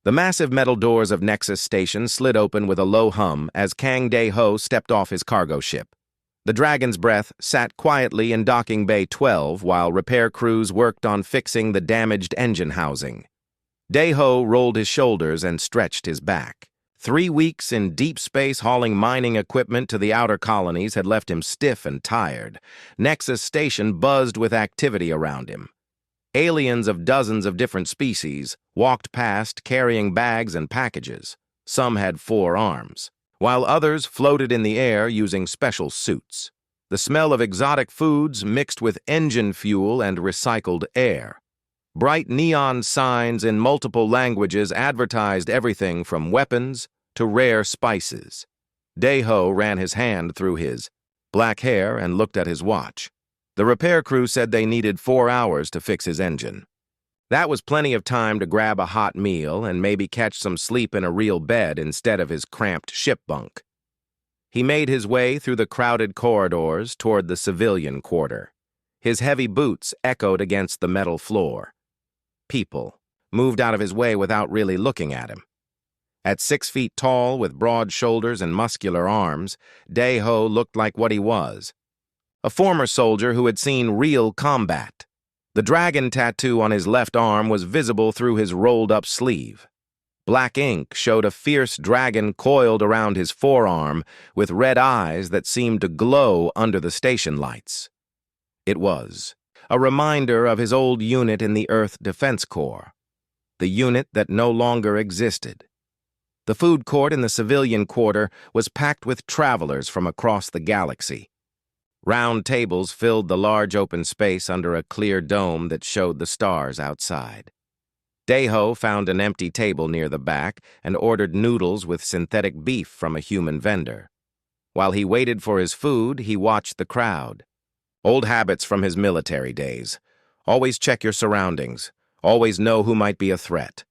The massive metal doors of Nexus Station slid open with a low hum as Kang Dae-ho stepped off his cargo ship. The Dragon's Breath sat quietly in Docking Bay 12 while repair crews worked on fixing the damaged engine housing. Dae-ho rolled his shoulders and stretched his back. 3 weeks in deep space hauling mining equipment to the outer colonies had left him stiff and tired. Nexus Station buzzed with activity around him. Aliens of dozens of different species walked past carrying bags and packages. Some had 4 arms, while others floated in the air using special suits. The smell of exotic foods mixed with engine fuel and recycled air. Bright neon signs in multiple languages advertised everything from weapons to rare spices. Dae-ho ran his hand through his black hair and looked at his watch. The repair crew said they needed 4 hours to fix his engine. That was plenty of time to grab a hot meal and maybe catch some sleep in a real bed instead of his cramped ship bunk. He made his way through the crowded corridors toward the civilian quarter. His heavy boots echoed against the metal floor. People moved out of his way without really looking at him. At 6 feet tall, with broad shoulders and muscular arms, Dae-ho looked like what he was: a former soldier who had seen real combat. The dragon tattoo on his left arm was visible through his rolled-up sleeve. Black ink showed a fierce dragon coiled around his forearm with red eyes that seemed to glow under the station lights. It was a reminder of his old unit in the Earth Defense Corps, the unit that no longer existed. The food court in the civilian quarter was packed with travelers from across the galaxy. Round tables filled the large open space under a clear dome that showed the stars outside. Dae-ho found an empty table near the back and ordered noodles with synthetic beef from a human vendor. While he waited for his food, he watched the crowd. Old habits from his military days. Always check your surroundings. Always know who might be a threat.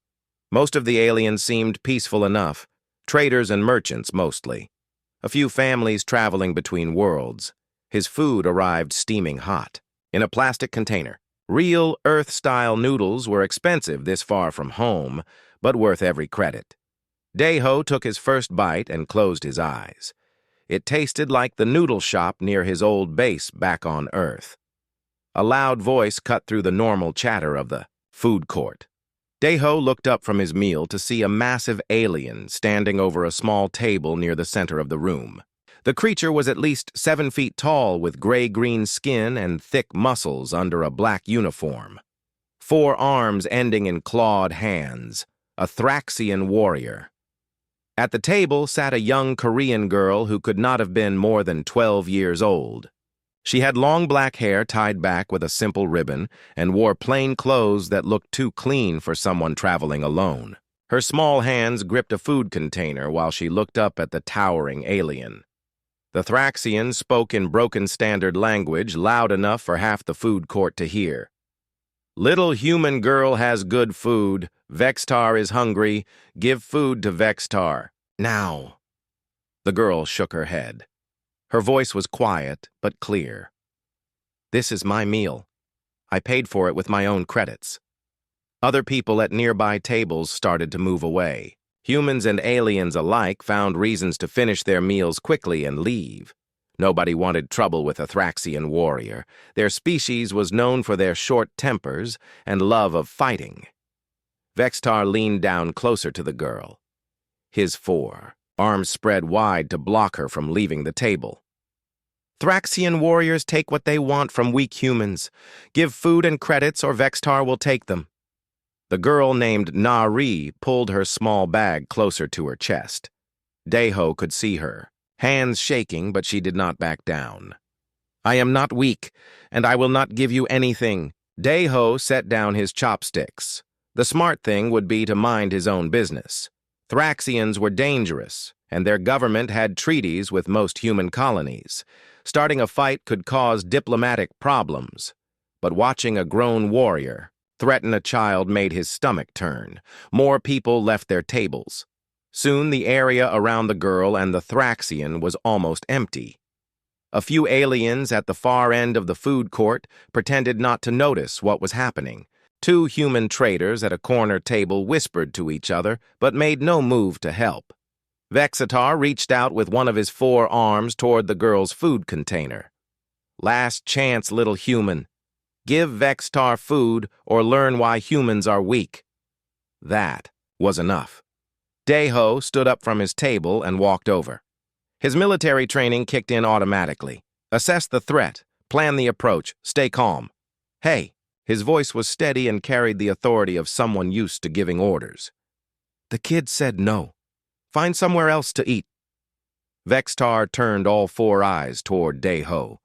Most of the aliens seemed peaceful enough. Traders and merchants, mostly. A few families traveling between worlds. His food arrived steaming hot, in a plastic container. Real Earth-style noodles were expensive this far from home, but worth every credit. Dae-ho took his first bite and closed his eyes. It tasted like the noodle shop near his old base back on Earth. A loud voice cut through the normal chatter of the food court. Dae-ho looked up from his meal to see a massive alien standing over a small table near the center of the room. The creature was at least 7 feet tall with gray-green skin and thick muscles under a black uniform. 4 arms ending in clawed hands, a Thraxian warrior. At the table sat a young Korean girl who could not have been more than 12 years old. She had long black hair tied back with a simple ribbon and wore plain clothes that looked too clean for someone traveling alone. Her small hands gripped a food container while she looked up at the towering alien. The Thraxian spoke in broken standard language loud enough for half the food court to hear. "Little human girl has good food. Vextar is hungry. Give food to Vextar. Now." The girl shook her head. Her voice was quiet but clear. "This is my meal. I paid for it with my own credits." Other people at nearby tables started to move away. Humans and aliens alike found reasons to finish their meals quickly and leave. Nobody wanted trouble with a Thraxian warrior. Their species was known for their short tempers and love of fighting. Vextar leaned down closer to the girl. His 4 arms spread wide to block her from leaving the table. "Thraxian warriors take what they want from weak humans. Give food and credits or Vextar will take them." The girl named Nari pulled her small bag closer to her chest. Dae-ho could see her, hands shaking, but she did not back down. "I am not weak, and I will not give you anything." Dae-ho set down his chopsticks. The smart thing would be to mind his own business. Thraxians were dangerous, and their government had treaties with most human colonies. Starting a fight could cause diplomatic problems, but watching a grown warrior threaten a child made his stomach turn. More people left their tables. Soon the area around the girl and the Thraxian was almost empty. A few aliens at the far end of the food court pretended not to notice what was happening. Two human traders at a corner table whispered to each other, but made no move to help. Vexitar reached out with one of his 4 arms toward the girl's food container. Last chance, little human. Give Vexitar food or learn why humans are weak. That was enough. Deho stood up from his table and walked over. His military training kicked in automatically. Assess the threat, plan the approach, stay calm. Hey, his voice was steady and carried the authority of someone used to giving orders. The kid said no. Find somewhere else to eat. Vexitar turned all 4 eyes toward Deho.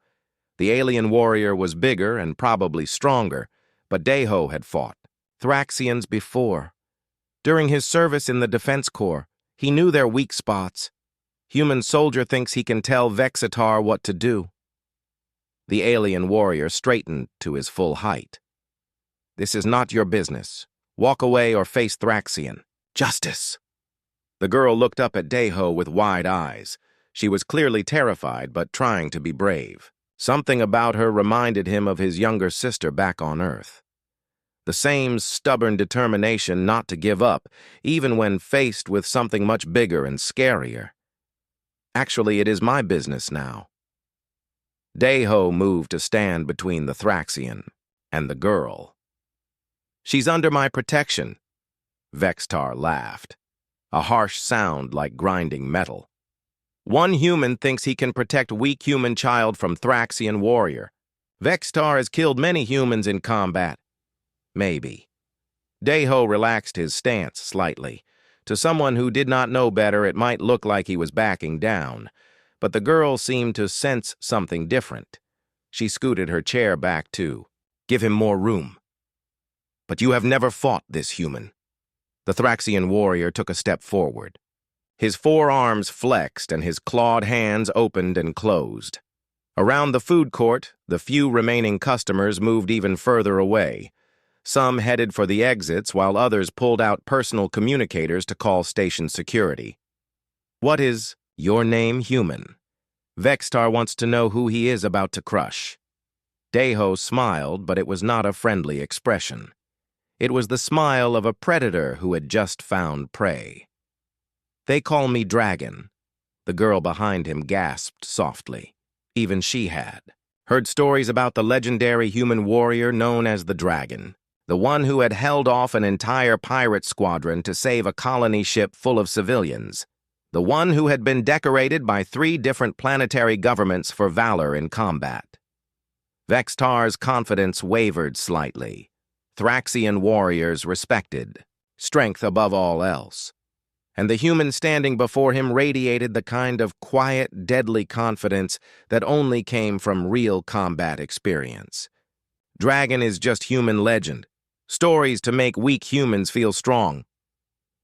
The alien warrior was bigger and probably stronger, but Deho had fought Thraxians before. During his service in the Defense Corps, he knew their weak spots. Human soldier thinks he can tell Vexitar what to do. The alien warrior straightened to his full height. This is not your business. Walk away or face Thraxian. Justice. The girl looked up at Deho with wide eyes. She was clearly terrified, but trying to be brave. Something about her reminded him of his younger sister back on Earth. The same stubborn determination not to give up, even when faced with something much bigger and scarier. Actually, it is my business now. Deho moved to stand between the Thraxian and the girl. She's under my protection. Vexitar laughed, a harsh sound like grinding metal. One human thinks he can protect weak human child from Thraxian warrior. Vexitar has killed many humans in combat. Maybe. Deho relaxed his stance slightly. To someone who did not know better, it might look like he was backing down, but the girl seemed to sense something different. She scooted her chair back too. Give him more room. But you have never fought this human. The Thraxian warrior took a step forward. His 4 arms flexed and his clawed hands opened and closed. Around the food court, the few remaining customers moved even further away. Some headed for the exits while others pulled out personal communicators to call station security. What is your name, human? Vexitar wants to know who he is about to crush. Deho smiled, but it was not a friendly expression. It was the smile of a predator who had just found prey. They call me Dragon. The girl behind him gasped softly. Even she had heard stories about the legendary human warrior known as the Dragon, the one who had held off an entire pirate squadron to save a colony ship full of civilians, the one who had been decorated by 3 different planetary governments for valor in combat. Vexitar's confidence wavered slightly. Thraxian warriors respected, strength above all else. And the human standing before him radiated the kind of quiet, deadly confidence that only came from real combat experience. Dragon is just human legend, stories to make weak humans feel strong.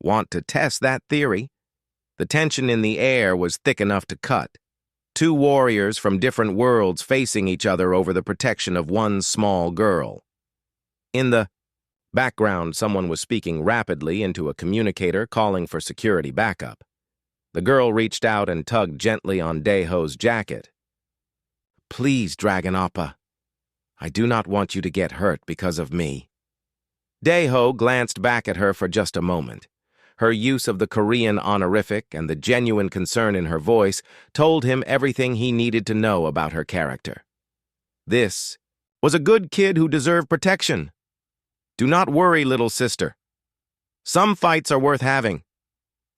Want to test that theory? The tension in the air was thick enough to cut. 2 warriors from different worlds facing each other over the protection of one small girl. In the background, someone was speaking rapidly into a communicator calling for security backup. The girl reached out and tugged gently on Deho's jacket. Please, Dragon Appa. I do not want you to get hurt because of me. Deho glanced back at her for just a moment. Her use of the Korean honorific and the genuine concern in her voice told him everything he needed to know about her character. This was a good kid who deserved protection. Do not worry, little sister. Some fights are worth having.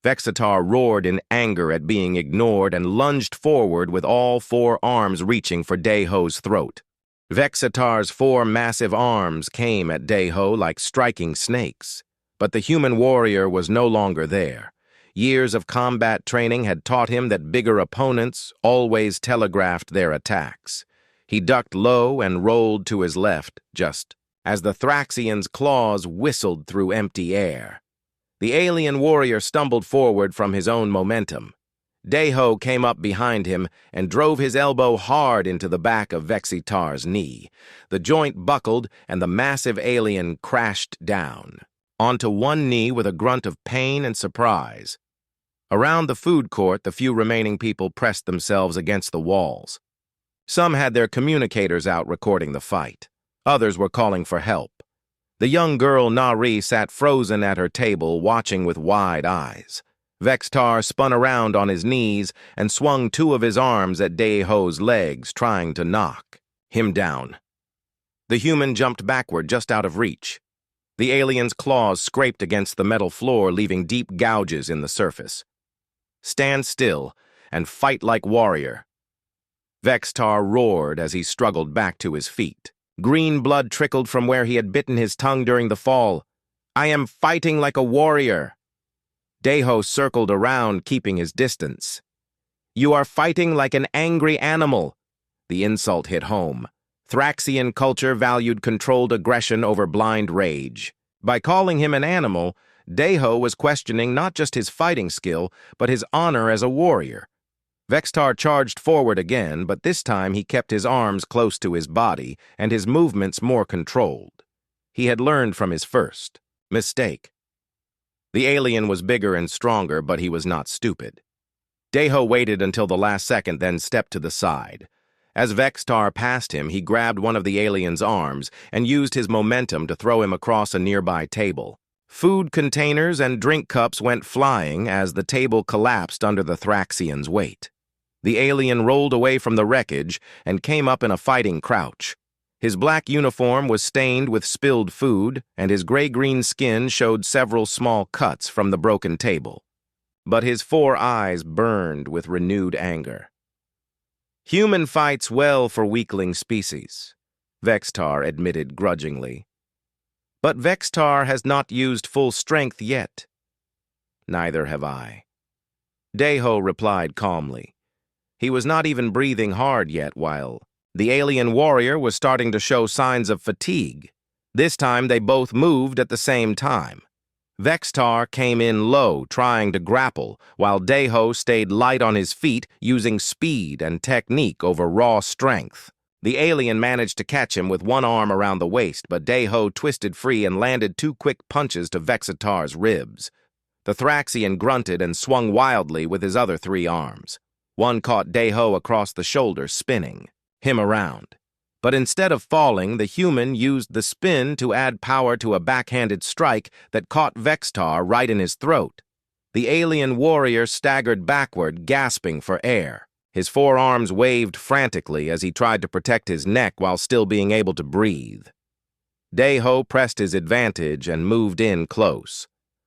Vexitar roared in anger at being ignored and lunged forward with all 4 arms reaching for Deho's throat. Vexitar's 4 massive arms came at Deho like striking snakes, but the human warrior was no longer there. Years of combat training had taught him that bigger opponents always telegraphed their attacks. He ducked low and rolled to his left, just as the Thraxian's claws whistled through empty air. The alien warrior stumbled forward from his own momentum. Deho came up behind him and drove his elbow hard into the back of Vexitar's knee. The joint buckled and the massive alien crashed down, onto one knee with a grunt of pain and surprise. Around the food court, the few remaining people pressed themselves against the walls. Some had their communicators out recording the fight. Others were calling for help. The young girl Nari sat frozen at her table, watching with wide eyes. Vextar spun around on his knees and swung two of his arms at Daeho's legs, trying to knock him down. The human jumped backward just out of reach. The alien's claws scraped against the metal floor, leaving deep gouges in the surface. "Stand still and fight like warrior." Vextar roared as he struggled back to his feet. Green blood trickled from where he had bitten his tongue during the fall. "I am fighting like a warrior." Daeho circled around, keeping his distance. "You are fighting like an angry animal." The insult hit home. Thraxian culture valued controlled aggression over blind rage. By calling him an animal, Daeho was questioning not just his fighting skill, but his honor as a warrior. Vextar charged forward again, but this time he kept his arms close to his body and his movements more controlled. He had learned from his first mistake. The alien was bigger and stronger, but he was not stupid. Daeho waited until the last second, then stepped to the side. As Vextar passed him, he grabbed one of the alien's arms and used his momentum to throw him across a nearby table. Food containers and drink cups went flying as the table collapsed under the Thraxian's weight. The alien rolled away from the wreckage and came up in a fighting crouch. His black uniform was stained with spilled food, and his gray-green skin showed several small cuts from the broken table. But his 4 eyes burned with renewed anger. "Human fights well for weakling species," Vextar admitted grudgingly. "But Vextar has not used full strength yet." "Neither have I," Daeho replied calmly. He was not even breathing hard yet, while the alien warrior was starting to show signs of fatigue. This time they both moved at the same time. Vextar came in low, trying to grapple, while Daeho stayed light on his feet, using speed and technique over raw strength. The alien managed to catch him with one arm around the waist, but Daeho twisted free and landed 2 quick punches to Vextar's ribs. The Thraxian grunted and swung wildly with his other 3 arms. One caught Daeho across the shoulder, spinning him around. But instead of falling, the human used the spin to add power to a backhanded strike that caught Vextar right in his throat. The alien warrior staggered backward, gasping for air. His 4 arms waved frantically as he tried to protect his neck while still being able to breathe. Daeho pressed his advantage and moved in close.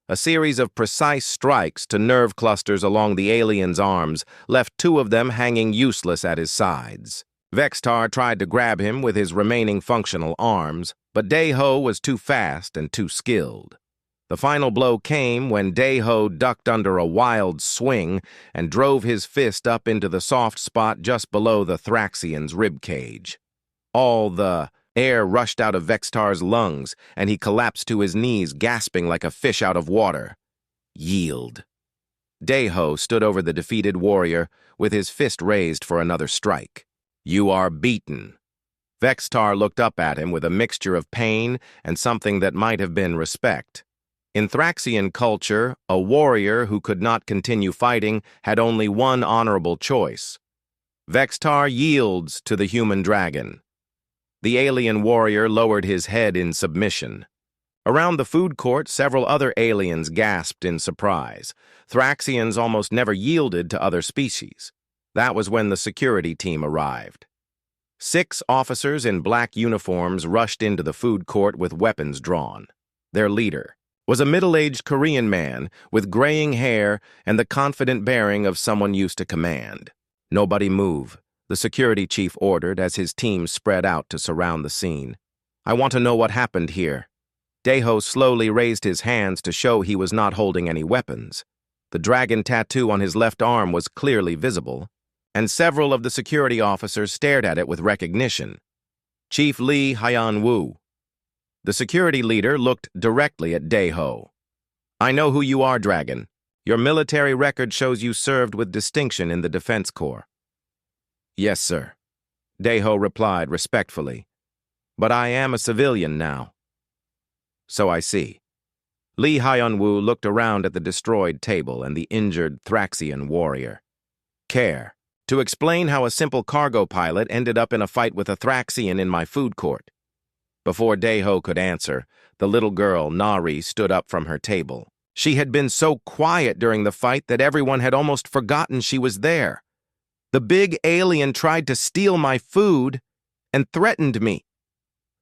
A series of precise strikes to nerve clusters along the alien's arms left 2 of them hanging useless at his sides. Vextar tried to grab him with his remaining functional arms, but Daeho was too fast and too skilled. The final blow came when Daeho ducked under a wild swing and drove his fist up into the soft spot just below the Thraxian's ribcage. All the air rushed out of Vextar's lungs, and he collapsed to his knees, gasping like a fish out of water. "Yield." Daeho stood over the defeated warrior with his fist raised for another strike. "You are beaten." Vextar looked up at him with a mixture of pain and something that might have been respect. In Thraxian culture, a warrior who could not continue fighting had only one honorable choice. Vextar yields to the human dragon. The alien warrior lowered his head in submission. Around the food court, several other aliens gasped in surprise. Thraxians almost never yielded to other species. That was when the security team arrived. 6 officers in black uniforms rushed into the food court with weapons drawn. Their leader was a middle-aged Korean man with graying hair and the confident bearing of someone used to command. "Nobody move," the security chief ordered as his team spread out to surround the scene. "I want to know what happened here." Daeho slowly raised his hands to show he was not holding any weapons. The dragon tattoo on his left arm was clearly visible, and several of the security officers stared at it with recognition. Chief Lee Hyun-woo. The security leader looked directly at Daeho. "I know who you are, Dragon. Your military record shows you served with distinction in the Defense Corps." "Yes, sir," Daeho replied respectfully. "But I am a civilian now." "So I see." Lee Hyun-woo looked around at the destroyed table and the injured Thraxian warrior. "Care to explain how a simple cargo pilot ended up in a fight with a Thraxian in my food court?" Before Daeho could answer, The little girl, Nari, stood up from her table. She had been so quiet during the fight that everyone had almost forgotten she was there. The big alien tried to steal my food and threatened me.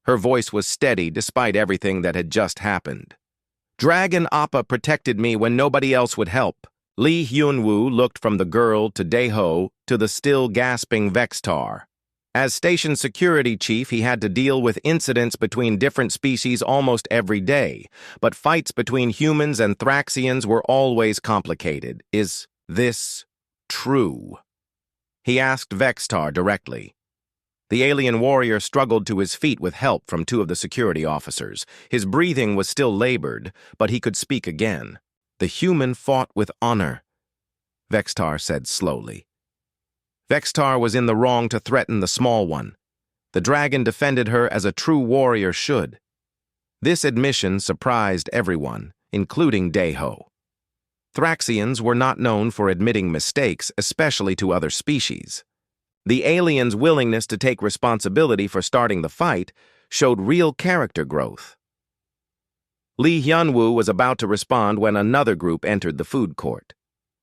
Her voice was steady despite everything that had just happened. Dragon Appa protected me when nobody else would help. Lee Hyunwoo looked from the girl to Daeho to the still gasping Vextar. As station security chief, he had to deal with incidents between different species almost every day, but fights between humans and Thraxians were always complicated. Is this true? He asked Vextar directly. The alien warrior struggled to his feet with help from two of the security officers. His breathing was still labored, but he could speak again. The human fought with honor, Vextar said slowly. Vextar was in the wrong to threaten the small one. The dragon defended her as a true warrior should. This admission surprised everyone, including Daeho. Thraxians were not known for admitting mistakes, especially to other species. The alien's willingness to take responsibility for starting the fight showed real character growth. Lee Hyunwoo was about to respond when another group entered the food court.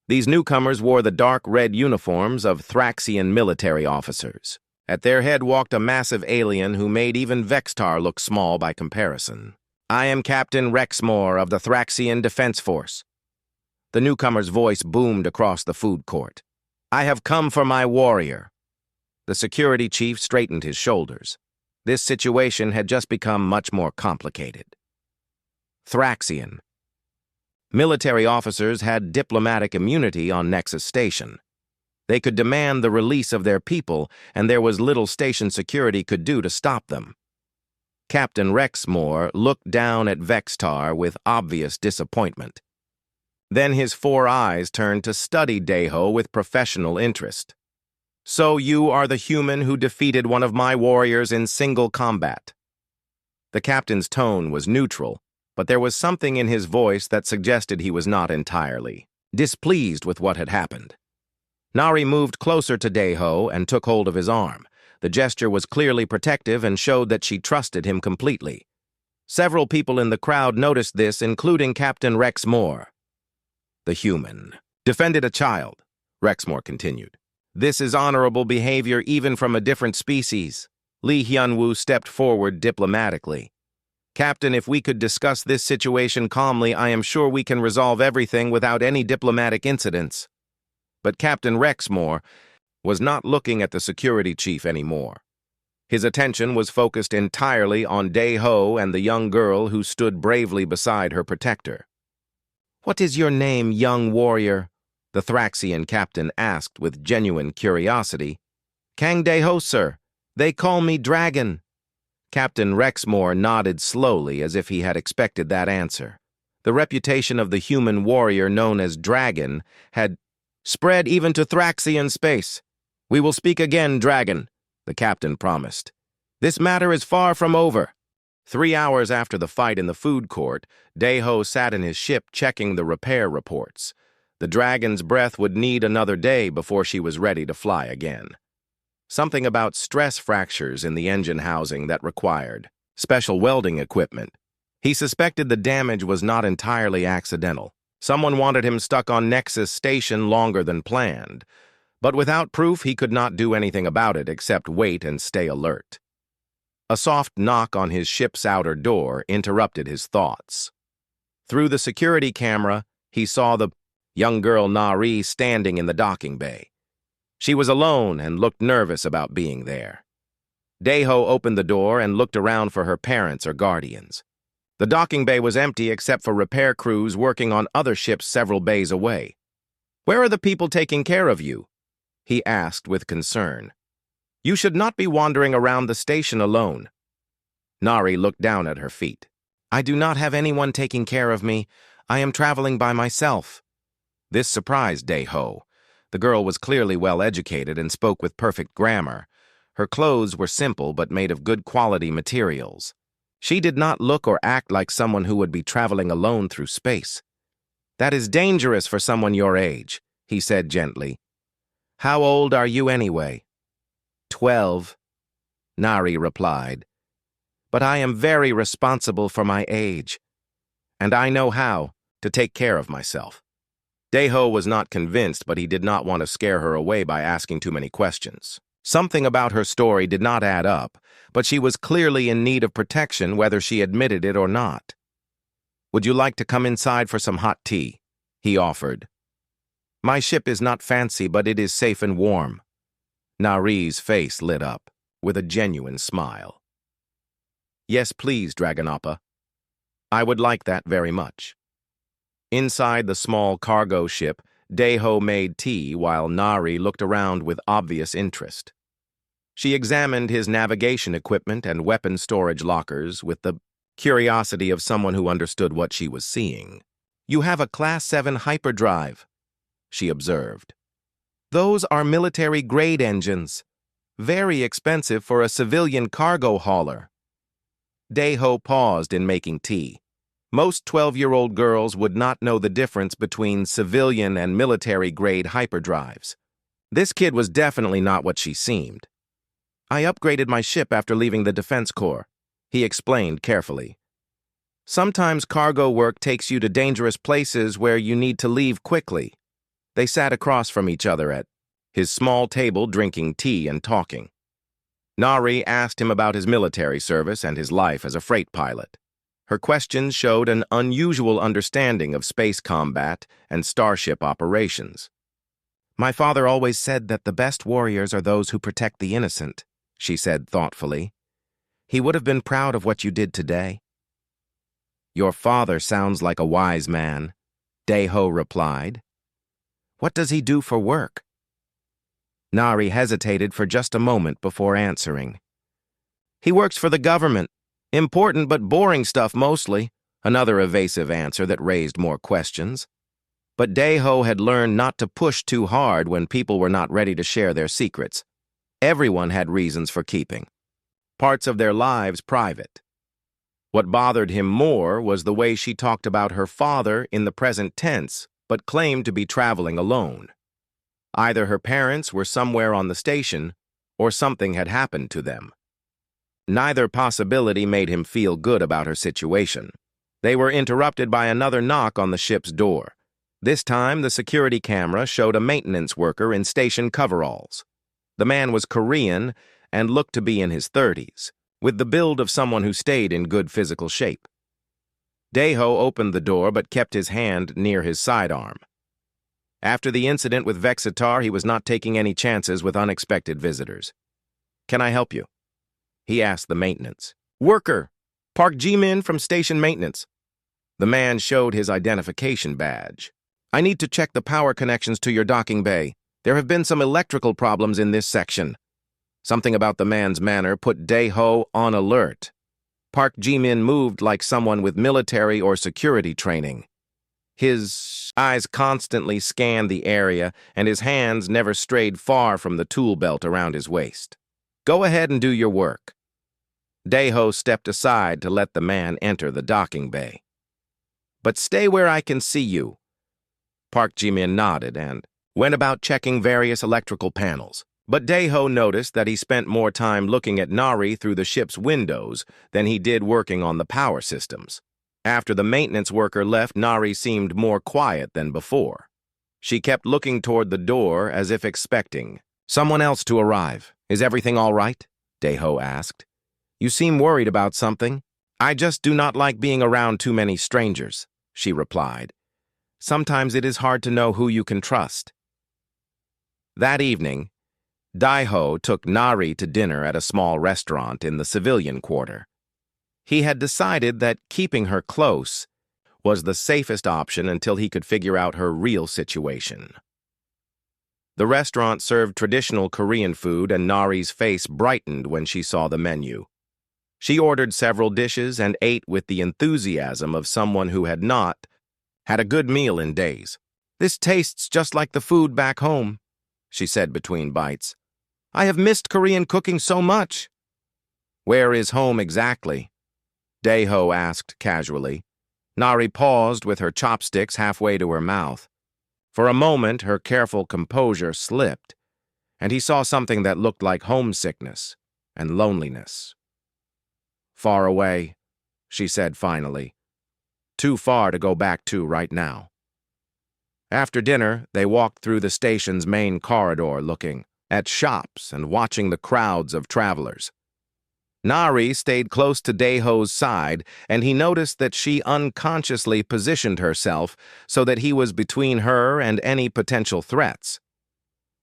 These newcomers wore the dark red uniforms of Thraxian military officers. At their head walked a massive alien who made even Vextar look small by comparison. "I am Captain Rexmore of the Thraxian Defense Force." The newcomer's voice boomed across the food court. "I have come for my warrior." The security chief straightened his shoulders. This situation had just become much more complicated. Thraxian. Military officers had diplomatic immunity on Nexus Station. They could demand the release of their people, and there was little station security could do to stop them. Captain Rexmore looked down at Vextar with obvious disappointment. Then his four eyes turned to study Daeho with professional interest. "So you are the human who defeated one of my warriors in single combat." The captain's tone was neutral, but there was something in his voice that suggested he was not entirely displeased with what had happened. Nari moved closer to Daeho and took hold of his arm. The gesture was clearly protective and showed that she trusted him completely. Several people in the crowd noticed this, including Captain Rexmore. "The human defended a child," Rexmore continued. "This is honorable behavior even from a different species." Lee Hyunwoo stepped forward diplomatically. "Captain, if we could discuss this situation calmly, I am sure we can resolve everything without any diplomatic incidents." But Captain Rexmore was not looking at the security chief anymore. His attention was focused entirely on Daeho and the young girl who stood bravely beside her protector. "What is your name, young warrior?" the Thraxian captain asked with genuine curiosity. "Kang Daeho, sir. They call me Dragon." Captain Rexmore nodded slowly as if he had expected that answer. The reputation of the human warrior known as Dragon had spread even to Thraxian space. "We will speak again, Dragon," the captain promised. "This matter is far from over." 3 hours after the fight in the food court, Daeho sat in his ship checking the repair reports. The Dragon's breath would need another day before she was ready to fly again. Something about stress fractures in the engine housing that required special welding equipment. He suspected the damage was not entirely accidental. Someone wanted him stuck on Nexus Station longer than planned. But without proof, he could not do anything about it except wait and stay alert. A soft knock on his ship's outer door interrupted his thoughts. Through the security camera, he saw the young girl Nari standing in the docking bay. She was alone and looked nervous about being there. Daeho opened the door and looked around for her parents or guardians. The docking bay was empty except for repair crews working on other ships several bays away. "Where are the people taking care of you?" he asked with concern. "You should not be wandering around the station alone." Nari looked down at her feet. "I do not have anyone taking care of me. I am traveling by myself." This surprised Daeho. The girl was clearly well educated and spoke with perfect grammar. Her clothes were simple but made of good quality materials. She did not look or act like someone who would be traveling alone through space. "That is dangerous for someone your age," he said gently. "How old are you anyway?" 12, Nari replied. but I am very responsible for my age, and I know how to take care of myself. Daeho was not convinced, but he did not want to scare her away by asking too many questions. Something about her story did not add up, but she was clearly in need of protection whether she admitted it or not. "Would you like to come inside for some hot tea?" he offered. "My ship is not fancy, but it is safe and warm." Nari's face lit up with a genuine smile. "Yes, please, Dragonappa. I would like that very much." Inside the small cargo ship, Daeho made tea while Nari looked around with obvious interest. She examined his navigation equipment and weapon storage lockers with the curiosity of someone who understood what she was seeing. "You have a Class 7 hyperdrive," she observed. "Those are military-grade engines. Very expensive for a civilian cargo hauler." Daeho paused in making tea. Most 12-year-old girls would not know the difference between civilian and military-grade hyperdrives. This kid was definitely not what she seemed. "I upgraded my ship after leaving the Defense Corps," he explained carefully. "Sometimes cargo work takes you to dangerous places where you need to leave quickly." They sat across from each other at his small table drinking tea and talking. Nari asked him about his military service and his life as a freight pilot. Her questions showed an unusual understanding of space combat and starship operations. "My father always said that the best warriors are those who protect the innocent," she said thoughtfully. "He would have been proud of what you did today." "Your father sounds like a wise man," Daeho replied. "What does he do for work?" Nari hesitated for just a moment before answering. "He works for the government. Important but boring stuff mostly," another evasive answer that raised more questions. But Daeho had learned not to push too hard when people were not ready to share their secrets. Everyone had reasons for keeping parts of their lives private. What bothered him more was the way she talked about her father in the present tense, but claimed to be traveling alone. Either her parents were somewhere on the station, or something had happened to them. Neither possibility made him feel good about her situation. They were interrupted by another knock on the ship's door. This time, the security camera showed a maintenance worker in station coveralls. The man was Korean and looked to be in his 30s, with the build of someone who stayed in good physical shape. Daeho opened the door but kept his hand near his sidearm. After the incident with Vexitar, he was not taking any chances with unexpected visitors. "Can I help you?" he asked the maintenance worker. "Park Jimin from station maintenance." The man showed his identification badge. "I need to check the power connections to your docking bay. There have been some electrical problems in this section." Something about the man's manner put Daeho on alert. Park Jimin moved like someone with military or security training. His eyes constantly scanned the area, and his hands never strayed far from the tool belt around his waist. "Go ahead and do your work." Daeho stepped aside to let the man enter the docking bay. "But stay where I can see you." Park Jimin nodded and went about checking various electrical panels. But Daeho noticed that he spent more time looking at Nari through the ship's windows than he did working on the power systems. After the maintenance worker left, Nari seemed more quiet than before. She kept looking toward the door as if expecting someone else to arrive. "Is everything all right?" Daeho asked. "You seem worried about something." "I just do not like being around too many strangers," she replied. "Sometimes it is hard to know who you can trust." That evening, Daeho took Nari to dinner at a small restaurant in the civilian quarter. He had decided that keeping her close was the safest option until he could figure out her real situation. The restaurant served traditional Korean food, and Nari's face brightened when she saw the menu. She ordered several dishes and ate with the enthusiasm of someone who had not had a good meal in days. "This tastes just like the food back home," she said between bites. "I have missed Korean cooking so much." "Where is home exactly?" Daeho asked casually. Nari paused with her chopsticks halfway to her mouth. For a moment, her careful composure slipped, and he saw something that looked like homesickness and loneliness. Far away, she said finally. Too far to go back to right now. After dinner, they walked through the station's main corridor looking at shops and watching the crowds of travelers. Nari stayed close to Daeho's side, and he noticed that she unconsciously positioned herself so that he was between her and any potential threats.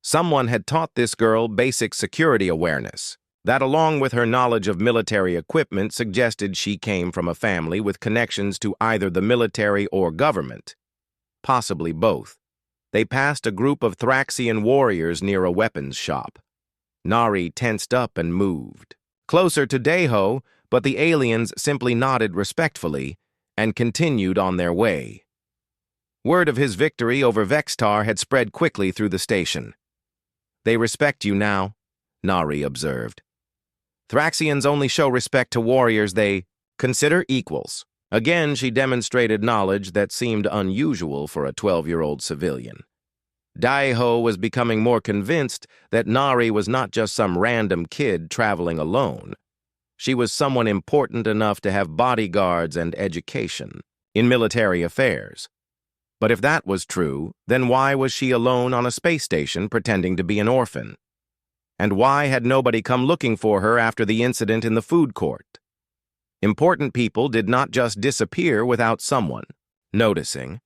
Someone had taught this girl basic security awareness. That, along with her knowledge of military equipment, suggested she came from a family with connections to either the military or government. Possibly both. They passed a group of Thraxian warriors near a weapons shop. Nari tensed up and moved closer to Daeho, but the aliens simply nodded respectfully and continued on their way. Word of his victory over Vextar had spread quickly through the station. They respect you now, Nari observed. Thraxians only show respect to warriors they consider equals. Again, she demonstrated knowledge that seemed unusual for a 12-year-old civilian. Daeho was becoming more convinced that Nari was not just some random kid traveling alone. She was someone important enough to have bodyguards and education in military affairs. But if that was true, then why was she alone on a space station pretending to be an orphan? And why had nobody come looking for her after the incident in the food court? Important people did not just disappear without someone noticing.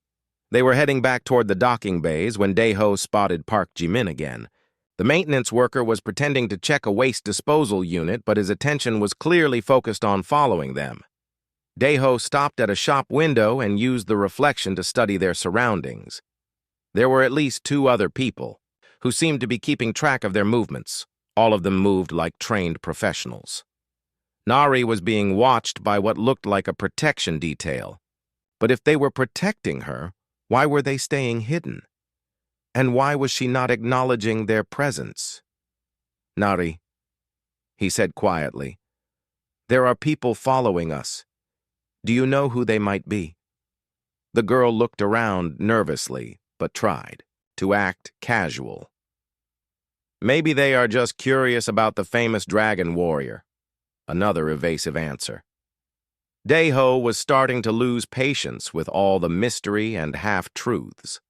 They were heading back toward the docking bays when Daeho spotted Park Jimin again. The maintenance worker was pretending to check a waste disposal unit, but his attention was clearly focused on following them. Daeho stopped at a shop window and used the reflection to study their surroundings. There were at least 2 other people who seemed to be keeping track of their movements. All of them moved like trained professionals. Nari was being watched by what looked like a protection detail. But if they were protecting her, why were they staying hidden? And why was she not acknowledging their presence? Nari, he said quietly, there are people following us. Do you know who they might be? The girl looked around nervously, but tried to act casual. Maybe they are just curious about the famous dragon warrior. Another evasive answer. Daeho was starting to lose patience with all the mystery and half-truths.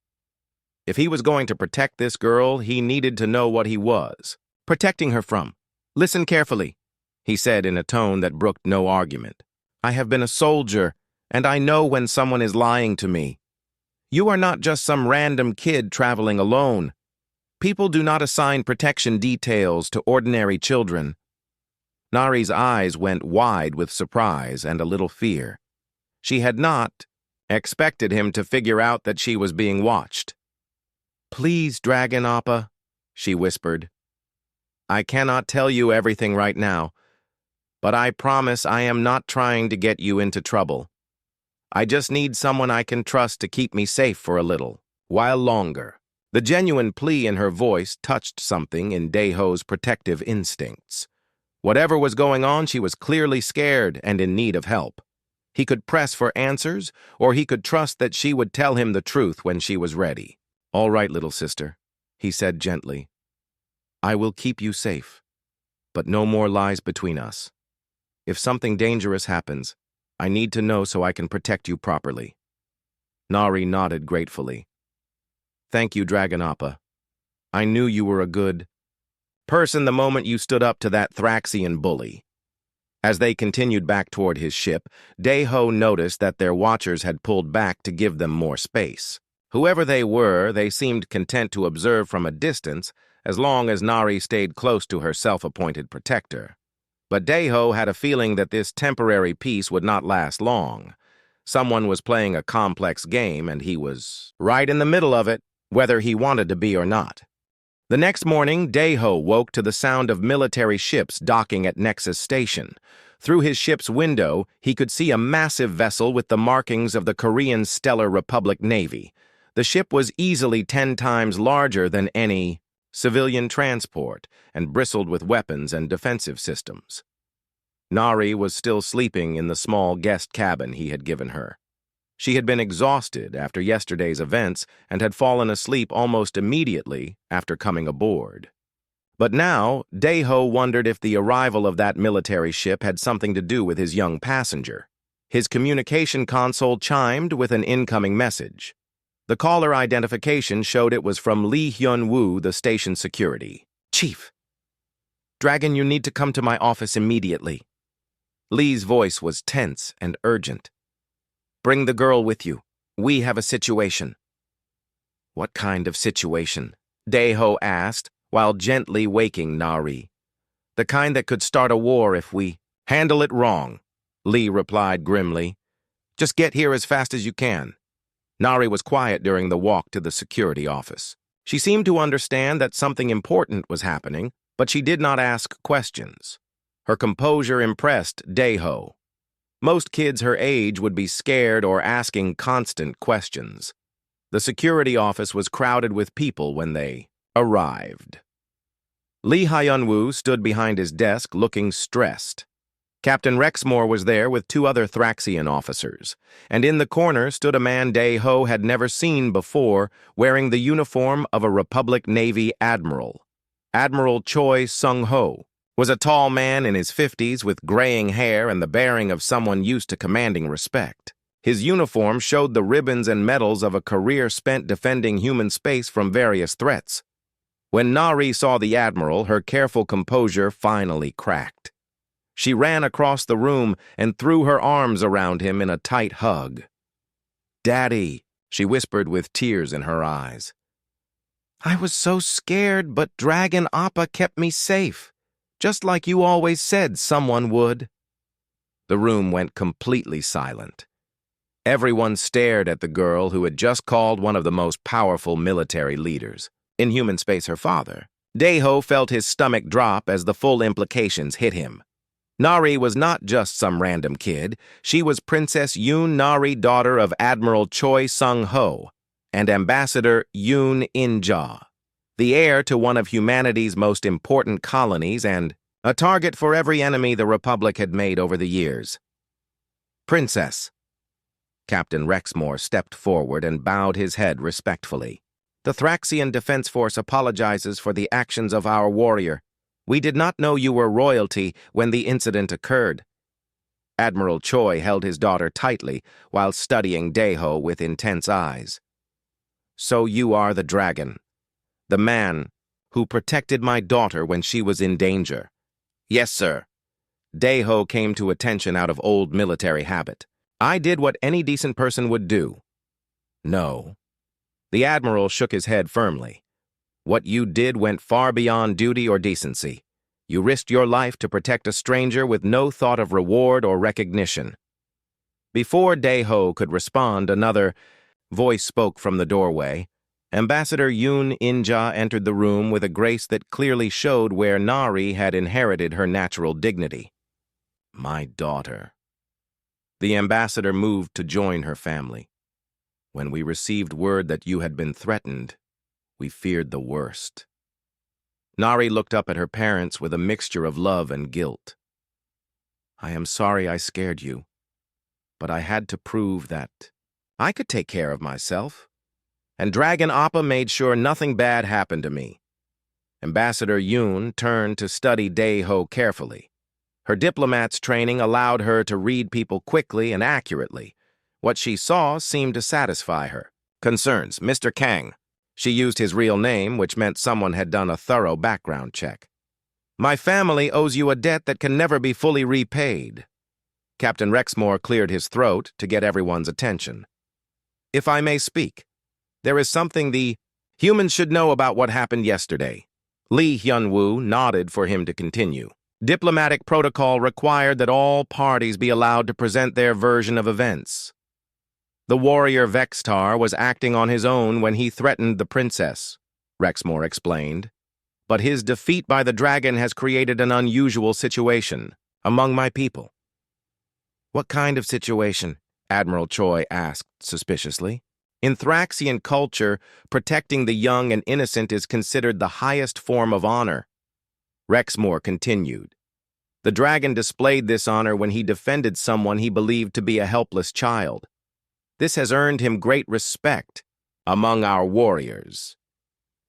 If he was going to protect this girl, he needed to know what he was protecting her from. Listen carefully, he said in a tone that brooked no argument. I have been a soldier, and I know when someone is lying to me. You are not just some random kid traveling alone. People do not assign protection details to ordinary children. Nari's eyes went wide with surprise and a little fear. She had not expected him to figure out that she was being watched. Please, Dragon Appa, she whispered. I cannot tell you everything right now, but I promise I am not trying to get you into trouble. I just need someone I can trust to keep me safe for a little while longer. The genuine plea in her voice touched something in Daeho's protective instincts. Whatever was going on, she was clearly scared and in need of help. He could press for answers, or he could trust that she would tell him the truth when she was ready. All right, little sister, he said gently. I will keep you safe, but no more lies between us. If something dangerous happens, I need to know so I can protect you properly. Nari nodded gratefully. Thank you, Dragon Appa. I knew you were a good person the moment you stood up to that Thraxian bully. As they continued back toward his ship, Daeho noticed that their watchers had pulled back to give them more space. Whoever they were, they seemed content to observe from a distance as long as Nari stayed close to her self-appointed protector. But Daeho had a feeling that this temporary peace would not last long. Someone was playing a complex game, and he was right in the middle of it, whether he wanted to be or not. The next morning, Daeho woke to the sound of military ships docking at Nexus Station. Through his ship's window, he could see a massive vessel with the markings of the Korean Stellar Republic Navy. The ship was easily 10 times larger than any civilian transport and bristled with weapons and defensive systems. Nari was still sleeping in the small guest cabin he had given her. She had been exhausted after yesterday's events and had fallen asleep almost immediately after coming aboard. But now, Daeho wondered if the arrival of that military ship had something to do with his young passenger. His communication console chimed with an incoming message. The caller identification showed it was from Lee Hyun-woo, the station security. "Chief, Dragon, you need to come to my office immediately." Lee's voice was tense and urgent. "Bring the girl with you. We have a situation." "What kind of situation?" Daeho asked, while gently waking Nari. "The kind that could start a war if we handle it wrong," Lee replied grimly. "Just get here as fast as you can." Nari was quiet during the walk to the security office. She seemed to understand that something important was happening, but she did not ask questions. Her composure impressed Daeho. Most kids her age would be scared or asking constant questions. The security office was crowded with people when they arrived. Lee Hyun-woo stood behind his desk looking stressed. Captain Rexmore was there with two other Thraxian officers, and in the corner stood a man Daeho had never seen before, wearing the uniform of a Republic Navy admiral. Admiral Choi Sung-ho was a tall man in his 50s with graying hair and the bearing of someone used to commanding respect. His uniform showed the ribbons and medals of a career spent defending human space from various threats. When Nari saw the admiral, her careful composure finally cracked. She ran across the room and threw her arms around him in a tight hug. "Daddy," she whispered with tears in her eyes. "I was so scared, but Dragon Appa kept me safe, just like you always said someone would." The room went completely silent. Everyone stared at the girl who had just called one of the most powerful military leaders. In human space, her father. Daeho felt his stomach drop as the full implications hit him. Nari was not just some random kid. She was Princess Yoon Nari, daughter of Admiral Choi Sung-ho and Ambassador Yoon In-ja, the heir to one of humanity's most important colonies and a target for every enemy the Republic had made over the years. "Princess." Captain Rexmore stepped forward and bowed his head respectfully. "The Thraxian Defense Force apologizes for the actions of our warrior. We did not know you were royalty when the incident occurred." Admiral Choi held his daughter tightly while studying Daeho with intense eyes. "So you are the dragon, the man who protected my daughter when she was in danger." "Yes, sir." Daeho came to attention out of old military habit. "I did what any decent person would do." "No." The Admiral shook his head firmly. "What you did went far beyond duty or decency. You risked your life to protect a stranger with no thought of reward or recognition." Before Daeho could respond, another voice spoke from the doorway. Ambassador Yoon In-ja entered the room with a grace that clearly showed where Nari had inherited her natural dignity. "My daughter." The ambassador moved to join her family. "When we received word that you had been threatened, we feared the worst." Nari looked up at her parents with a mixture of love and guilt. "I am sorry I scared you, but I had to prove that I could take care of myself, and Dragon Appa made sure nothing bad happened to me." Ambassador Yoon turned to study Daeho carefully. Her diplomat's training allowed her to read people quickly and accurately. What she saw seemed to satisfy her. "Concerns, Mr. Kang." She used his real name, which meant someone had done a thorough background check. "My family owes you a debt that can never be fully repaid." Captain Rexmore cleared his throat to get everyone's attention. "If I may speak, there is something the humans should know about what happened yesterday." Lee Hyun-woo nodded for him to continue. "Diplomatic protocol required that all parties be allowed to present their version of events. The warrior Vextar was acting on his own when he threatened the princess," Rexmore explained. "But his defeat by the dragon has created an unusual situation among my people." "What kind of situation?" Admiral Choi asked suspiciously. "In Thraxian culture, protecting the young and innocent is considered the highest form of honor." Rexmore continued. "The dragon displayed this honor when he defended someone he believed to be a helpless child. This has earned him great respect among our warriors."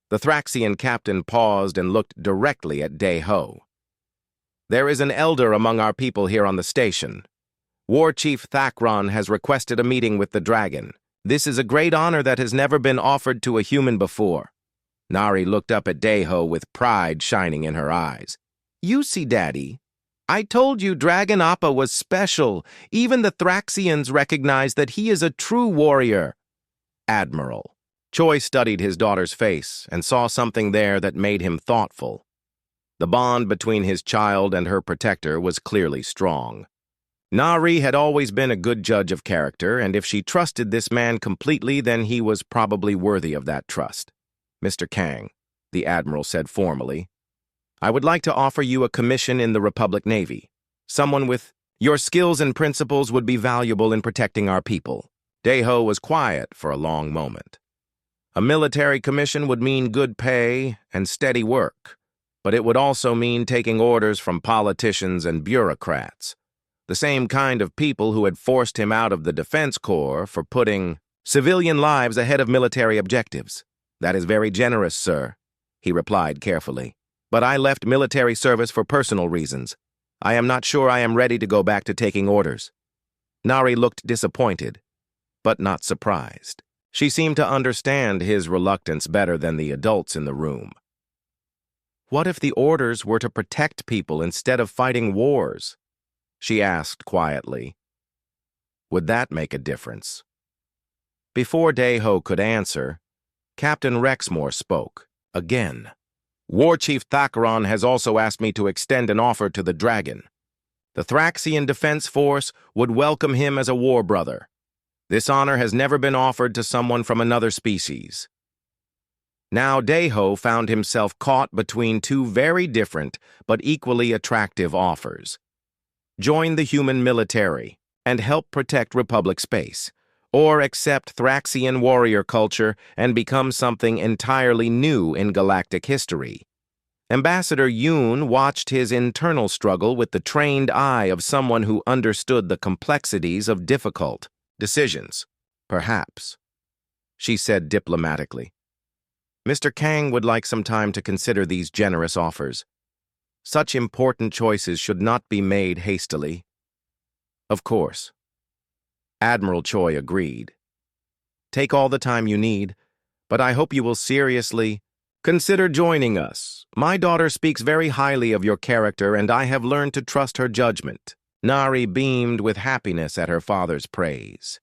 The Thraxian captain paused and looked directly at Day-Ho. "There is an elder among our people here on the station. War Chief Thakron has requested a meeting with the dragon. This is a great honor that has never been offered to a human before." Nari looked up at Day-Ho with pride shining in her eyes. "You see, Daddy, I told you Dragon Appa was special. Even the Thraxians recognize that he is a true warrior." "Admiral." Choi studied his daughter's face and saw something there that made him thoughtful. The bond between his child and her protector was clearly strong. Nari had always been a good judge of character, and if she trusted this man completely, then he was probably worthy of that trust. "Mr. Kang," the Admiral said formally, "I would like to offer you a commission in the Republic Navy. Someone with your skills and principles would be valuable in protecting our people." Day-Ho was quiet for a long moment. A military commission would mean good pay and steady work, but it would also mean taking orders from politicians and bureaucrats, the same kind of people who had forced him out of the Defense Corps for putting civilian lives ahead of military objectives. "That is very generous, sir," he replied carefully. "But I left military service for personal reasons. I am not sure I am ready to go back to taking orders." Nari looked disappointed, but not surprised. She seemed to understand his reluctance better than the adults in the room. "What if the orders were to protect people instead of fighting wars?" she asked quietly. "Would that make a difference?" Before Day-Ho could answer, Captain Rexmore spoke again. "War Chief Thakron has also asked me to extend an offer to the dragon. The Thraxian Defense Force would welcome him as a war brother. This honor has never been offered to someone from another species." Now Day-Ho found himself caught between two very different but equally attractive offers. Join the human military and help protect Republic space, or accept Thraxian warrior culture and become something entirely new in galactic history. Ambassador Yoon watched his internal struggle with the trained eye of someone who understood the complexities of difficult decisions. "Perhaps," she said diplomatically. "Mr. Kang would like some time to consider these generous offers. Such important choices should not be made hastily." "Of course." Admiral Choi agreed. "Take all the time you need, but I hope you will seriously consider joining us. My daughter speaks very highly of your character, and I have learned to trust her judgment." Nari beamed with happiness at her father's praise.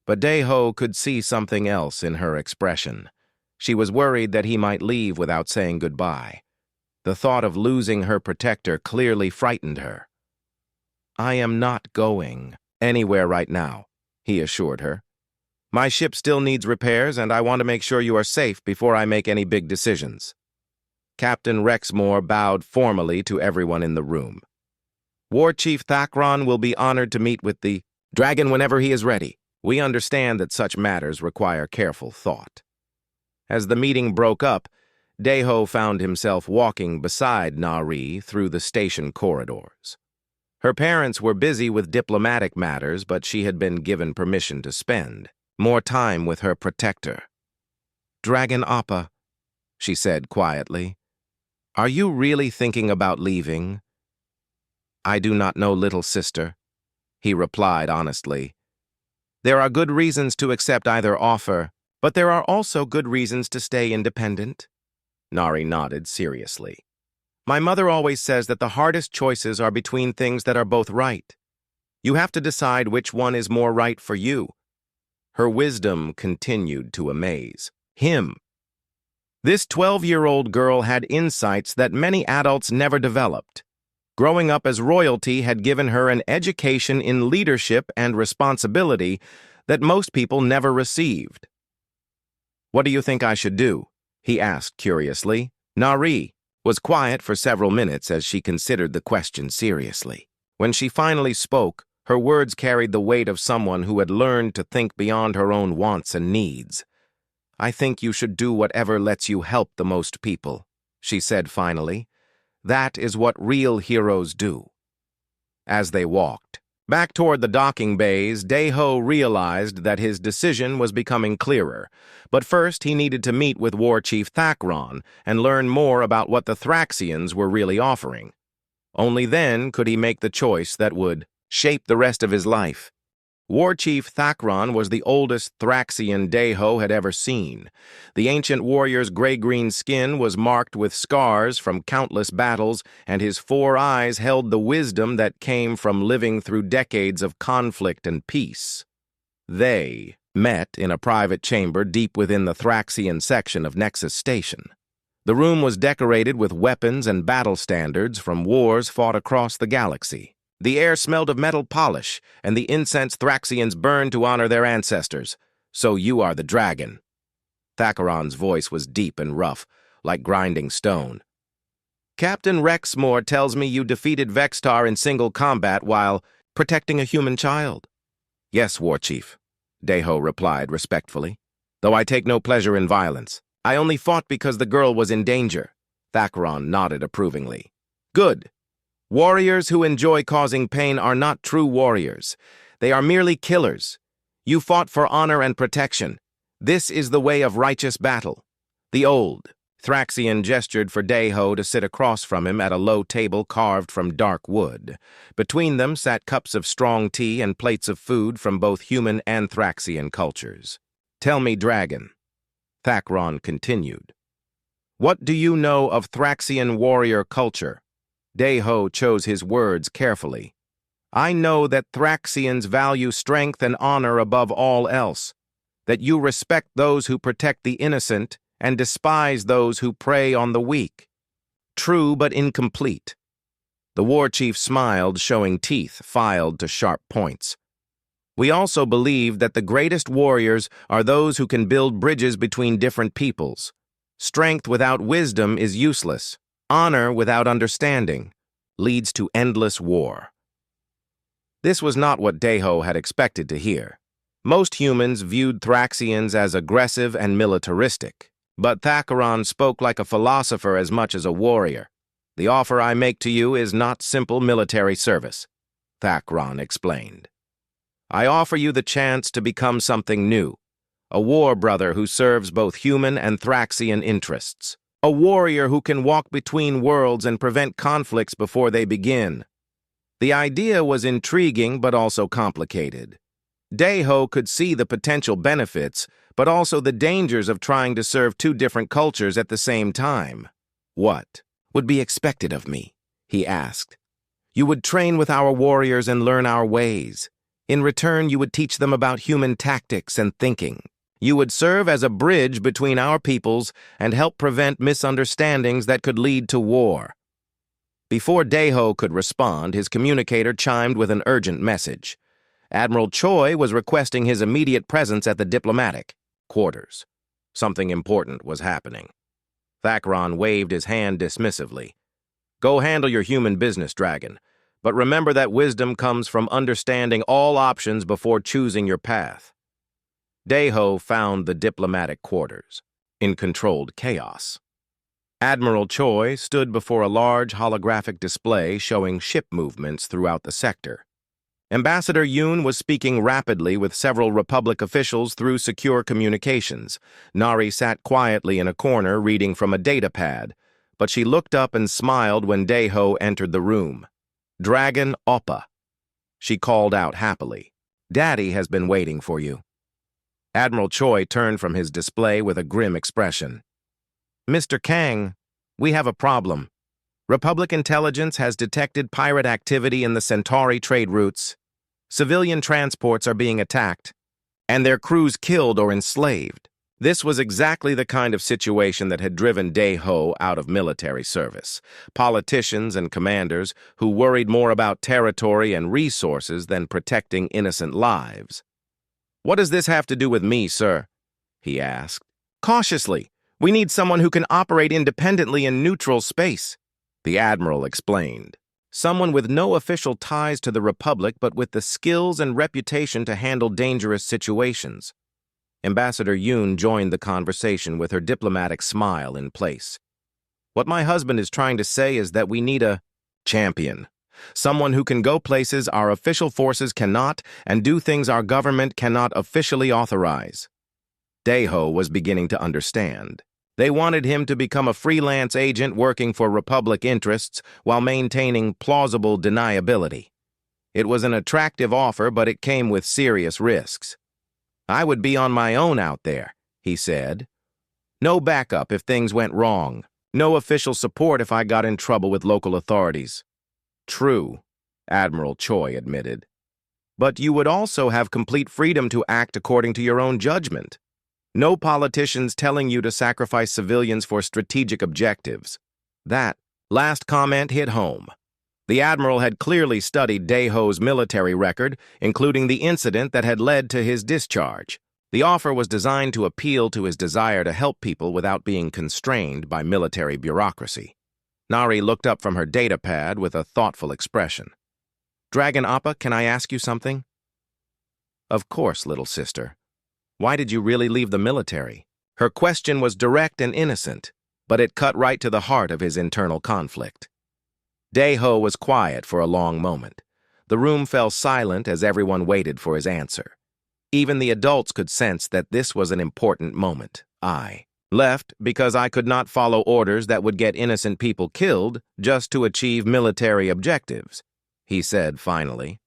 But Day-Ho could see something else in her expression. She was worried that he might leave without saying goodbye. The thought of losing her protector clearly frightened her. "I am not going anywhere right now," he assured her. "My ship still needs repairs, and I want to make sure you are safe before I make any big decisions." Captain Rexmore bowed formally to everyone in the room. "War Chief Thakron will be honored to meet with the dragon whenever he is ready. We understand that such matters require careful thought." As the meeting broke up, Day-Ho found himself walking beside Nari through the station corridors. Her parents were busy with diplomatic matters, but she had been given permission to spend more time with her protector. "Dragon Appa," she said quietly, "are you really thinking about leaving?" "I do not know, little sister," he replied honestly. "There are good reasons to accept either offer, but there are also good reasons to stay independent." Nari nodded seriously. "My mother always says that the hardest choices are between things that are both right. You have to decide which one is more right for you." Her wisdom continued to amaze him. This 12-year-old girl had insights that many adults never developed. Growing up as royalty had given her an education in leadership and responsibility that most people never received. "What do you think I should do?" he asked curiously. Nari was quiet for several minutes as she considered the question seriously. When she finally spoke, her words carried the weight of someone who had learned to think beyond her own wants and needs. "I think you should do whatever lets you help the most people," she said finally. "That is what real heroes do." As they walked, Back toward the docking bays, Daeho realized that his decision was becoming clearer. But first, he needed to meet with War Chief Thakron and learn more about what the Thraxians were really offering. Only then could he make the choice that would shape the rest of his life. War Chief Thakron was the oldest Thraxian Daeho had ever seen. The ancient warrior's gray-green skin was marked with scars from countless battles, and his 4 eyes held the wisdom that came from living through decades of conflict and peace. They met in a private chamber deep within the Thraxian section of Nexus Station. The room was decorated with weapons and battle standards from wars fought across the galaxy. The air smelled of metal polish, and the incense Thraxians burned to honor their ancestors. "So you are the dragon." Thakron's voice was deep and rough, like grinding stone. "Captain Rexmore tells me you defeated Vextar in single combat while protecting a human child." "Yes, War Chief," Daeho replied respectfully. "Though I take no pleasure in violence. I only fought because the girl was in danger." Thakron nodded approvingly. "Good. Warriors who enjoy causing pain are not true warriors. They are merely killers. You fought for honor and protection. This is the way of righteous battle." The old Thraxian gestured for Daeho to sit across from him at a low table carved from dark wood. Between them sat cups of strong tea and plates of food from both human and Thraxian cultures. "Tell me, dragon," Thakron continued, "what do you know of Thraxian warrior culture?" Daeho chose his words carefully. "I know that Thraxians value strength and honor above all else, that you respect those who protect the innocent and despise those who prey on the weak." True but incomplete. The war chief smiled, showing teeth filed to sharp points. "We also believe that the greatest warriors are those who can build bridges between different peoples. Strength without wisdom is useless. Honor without understanding leads to endless war." This was not what Daeho had expected to hear. Most humans viewed Thraxians as aggressive and militaristic, but Thakron spoke like a philosopher as much as a warrior. "The offer I make to you is not simple military service," Thakron explained. "I offer you the chance to become something new, a war brother who serves both human and Thraxian interests. A warrior who can walk between worlds and prevent conflicts before they begin." The idea was intriguing but also complicated. Daeho could see the potential benefits, but also the dangers of trying to serve 2 different cultures at the same time. "What would be expected of me?" he asked. "You would train with our warriors and learn our ways. In return, you would teach them about human tactics and thinking. You would serve as a bridge between our peoples and help prevent misunderstandings that could lead to war." Before Daeho could respond, his communicator chimed with an urgent message. Admiral Choi was requesting his immediate presence at the diplomatic quarters. Something important was happening. Thakron waved his hand dismissively. "Go handle your human business, dragon. But remember that wisdom comes from understanding all options before choosing your path." Daeho found the diplomatic quarters, in controlled chaos. Admiral Choi stood before a large holographic display showing ship movements throughout the sector. Ambassador Yoon was speaking rapidly with several Republic officials through secure communications. Nari sat quietly in a corner reading from a data pad, but she looked up and smiled when Daeho entered the room. "Dragon Oppa," she called out happily. "Daddy has been waiting for you." Admiral Choi turned from his display with a grim expression. "Mr. Kang, we have a problem. Republic intelligence has detected pirate activity in the Centauri trade routes. Civilian transports are being attacked, and their crews killed or enslaved." This was exactly the kind of situation that had driven Daeho out of military service. Politicians and commanders who worried more about territory and resources than protecting innocent lives. "What does this have to do with me, sir?" he asked. "Cautiously, we need someone who can operate independently in neutral space," the Admiral explained. "Someone with no official ties to the Republic but with the skills and reputation to handle dangerous situations." Ambassador Yoon joined the conversation with her diplomatic smile in place. "What my husband is trying to say is that we need a champion, Someone who can go places our official forces cannot and do things our government cannot officially authorize. Daeho was beginning to understand. They wanted him to become a freelance agent working for Republic interests while maintaining plausible deniability. It was an attractive offer, but it came with serious risks. I would be on my own out there, he said. No backup if things went wrong. No official support if I got in trouble with local authorities. True, Admiral Choi admitted. But you would also have complete freedom to act according to your own judgment. No politicians telling you to sacrifice civilians for strategic objectives. That last comment hit home. The Admiral had clearly studied Daeho's military record, including the incident that had led to his discharge. The offer was designed to appeal to his desire to help people without being constrained by military bureaucracy. Nari looked up from her datapad with a thoughtful expression. Dragon Appa, can I ask you something? Of course, little sister. Why did you really leave the military? Her question was direct and innocent, but it cut right to the heart of his internal conflict. Daeho was quiet for a long moment. The room fell silent as everyone waited for his answer. Even the adults could sense that this was an important moment. I left because I could not follow orders that would get innocent people killed just to achieve military objectives, he said finally.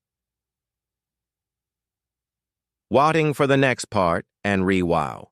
Waiting for the next part and re-wow.